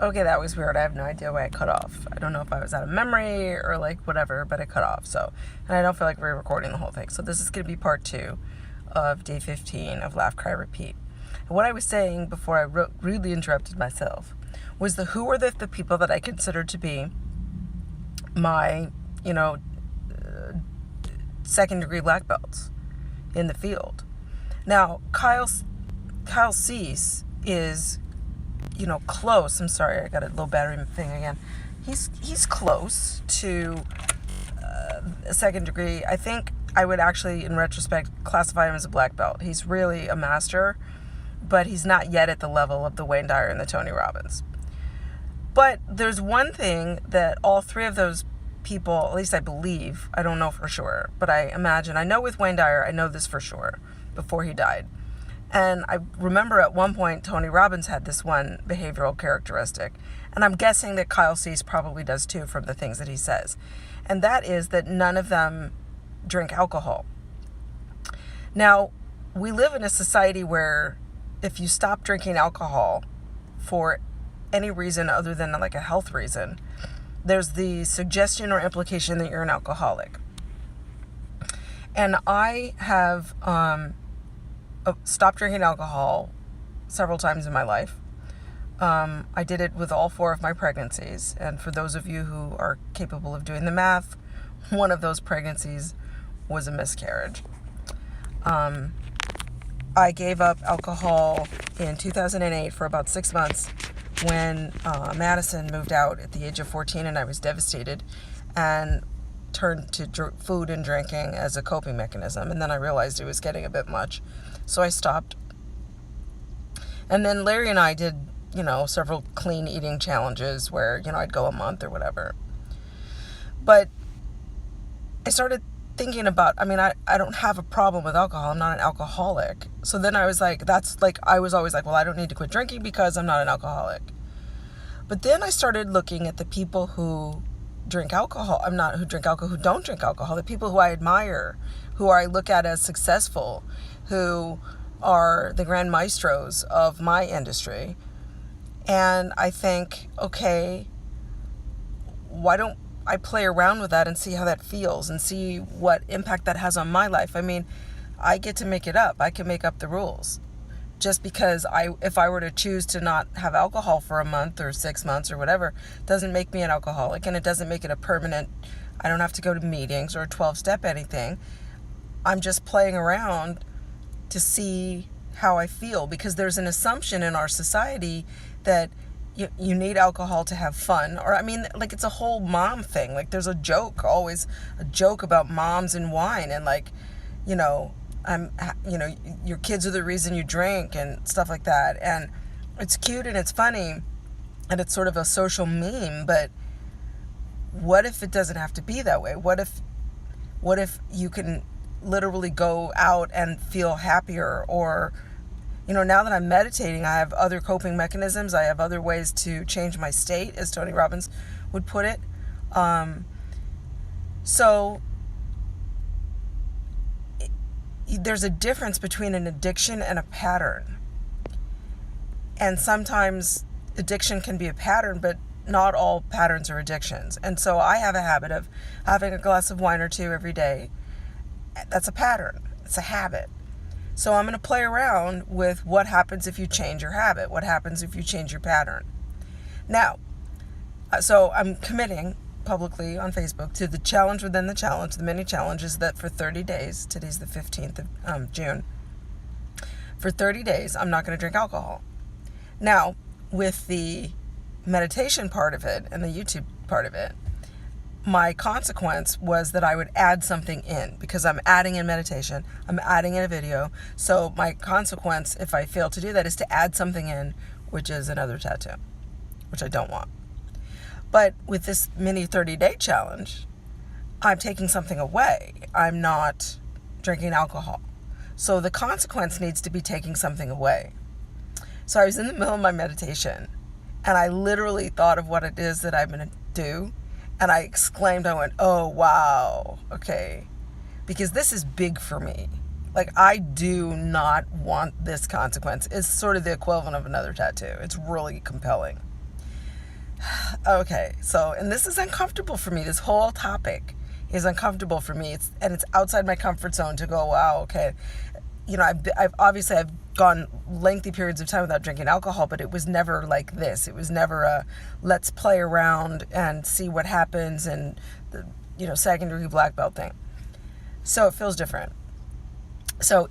Okay, that was weird. I have no idea why it cut off. I don't know if I was out of memory or like whatever, but it cut off. So, and I don't feel like re-recording the whole thing. So this is going to be part 2 of day 15 of Laugh, Cry, Repeat. And what I was saying before I rudely interrupted myself was who are the people that I consider to be my, second degree black belts in the field. Now, Kyle Cease is, close. I'm sorry, I got a low battery thing again. He's close to a second degree. I think I would actually, in retrospect, classify him as a black belt. He's really a master, but he's not yet at the level of the Wayne Dyer and the Tony Robbins. But there's one thing that all three of those people, at least I believe, I don't know for sure, but I imagine, I know with Wayne Dyer, I know this for sure, before he died. And I remember at one point, Tony Robbins had this one behavioral characteristic. And I'm guessing that Kyle Cease probably does too from the things that he says. And that is that none of them drink alcohol. Now, we live in a society where if you stop drinking alcohol for any reason other than like a health reason, there's the suggestion or implication that you're an alcoholic. And I have stopped drinking alcohol several times in my life. I did it with all 4 of my pregnancies. And for those of you who are capable of doing the math, one of those pregnancies was a miscarriage. I gave up alcohol in 2008 for about 6 months when Madison moved out at the age of 14, and I was devastated and turned to food and drinking as a coping mechanism. And then I realized it was getting a bit much, so I stopped. And then Larry and I did, several clean eating challenges where, I'd go a month or whatever. But I started thinking about, I don't have a problem with alcohol. I'm not an alcoholic. So then I was like, I was always like, well, I don't need to quit drinking because I'm not an alcoholic. But then I started looking at the people who drink alcohol. Who don't drink alcohol. The people who I admire, who I look at as successful, who are the grand maestros of my industry. And I think, okay, why don't I play around with that and see how that feels and see what impact that has on my life? I get to make it up. I can make up the rules. Just because if I were to choose to not have alcohol for a month or 6 months or whatever, doesn't make me an alcoholic, and it doesn't make it a permanent, I don't have to go to meetings or a 12-step anything. I'm just playing around to see how I feel, because there's an assumption in our society that you need alcohol to have fun. Or, it's a whole mom thing. Like, there's always a joke about moms and wine, and your kids are the reason you drink and stuff like that. And it's cute and it's funny and it's sort of a social meme, but what if it doesn't have to be that way? What if you can literally go out and feel happier? Or, now that I'm meditating, I have other coping mechanisms. I have other ways to change my state, as Tony Robbins would put it. So there's a difference between an addiction and a pattern. And sometimes addiction can be a pattern, but not all patterns are addictions. And so I have a habit of having a glass of wine or 2 every day. That's a pattern. It's a habit. So I'm going to play around with what happens if you change your habit. What happens if you change your pattern? Now, so I'm committing publicly on Facebook to the challenge within the challenge, the mini challenge is that for 30 days, today's the 15th of June, for 30 days, I'm not going to drink alcohol. Now, with the meditation part of it and the YouTube part of it, my consequence was that I would add something in, because I'm adding in meditation, I'm adding in a video. So my consequence, if I fail to do that, is to add something in, which is another tattoo, which I don't want. But with this mini 30-day challenge, I'm taking something away. I'm not drinking alcohol. So the consequence needs to be taking something away. So I was in the middle of my meditation, and I literally thought of what it is that I'm going to do. And I exclaimed, I went, oh, wow, okay. Because this is big for me. Like, I do not want this consequence. It's sort of the equivalent of another tattoo. It's really compelling. Okay, so, and this is uncomfortable for me. This whole topic is uncomfortable for me. It's outside my comfort zone to go, wow, okay. I've gone lengthy periods of time without drinking alcohol, but it was never like this. It was never a let's play around and see what happens and the, second degree black belt thing. So it feels different. So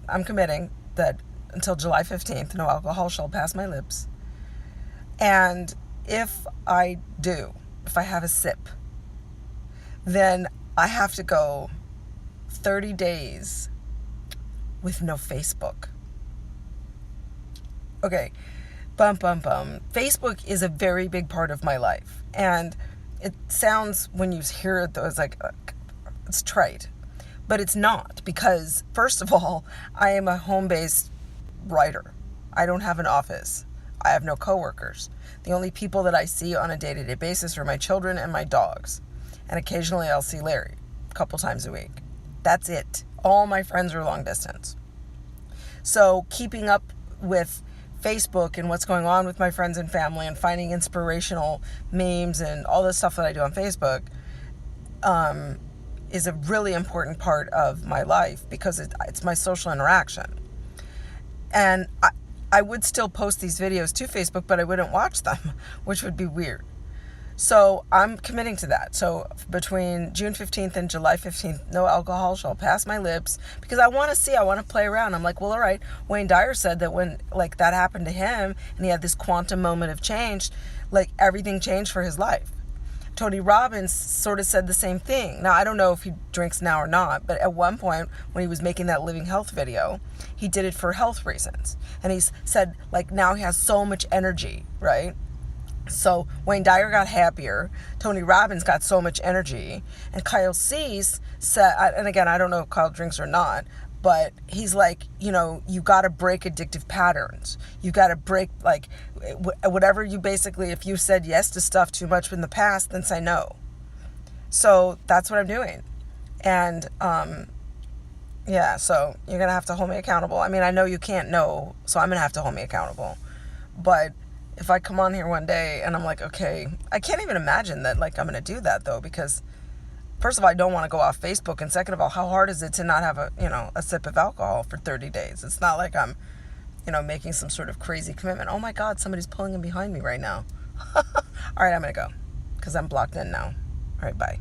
I'm committing that until July 15th, no alcohol shall pass my lips. And if I have a sip, then I have to go 30 days with no Facebook. Okay, Facebook is a very big part of my life. And it sounds, when you hear it, though, it's like, it's trite. But it's not, because, first of all, I am a home-based writer. I don't have an office. I have no coworkers. The only people that I see on a day-to-day basis are my children and my dogs. And occasionally I'll see Larry a couple times a week. That's it. All my friends are long distance. So keeping up with Facebook and what's going on with my friends and family and finding inspirational memes and all the stuff that I do on Facebook is a really important part of my life, because it's my social interaction. And I would still post these videos to Facebook, but I wouldn't watch them, which would be weird. So I'm committing to that. So between June 15th and July 15th, no alcohol shall pass my lips, because I want to play around. I'm like, well, all right. Wayne Dyer said that when that happened to him and he had this quantum moment of change, everything changed for his life. Tony Robbins sort of said the same thing. Now, I don't know if he drinks now or not, but at one point when he was making that Living Health video, he did it for health reasons. And he said, now he has so much energy, right? So Wayne Dyer got happier. Tony Robbins got so much energy. And Kyle Cease said, and again, I don't know if Kyle drinks or not, but he's like, you got to break addictive patterns. You got to break, whatever you basically, if you said yes to stuff too much in the past, then say no. So that's what I'm doing. And, yeah, so you're going to have to hold me accountable. I mean, I know you can't know, so I'm going to have to hold me accountable. But if I come on here one day and I'm like, okay, I can't even imagine that, I'm going to do that, though, because first of all, I don't want to go off Facebook, and second of all, how hard is it to not have a sip of alcohol for 30 days? It's not like I'm, making some sort of crazy commitment. Oh my God, somebody's pulling in behind me right now. All right, I'm going to go because I'm blocked in now. All right, bye.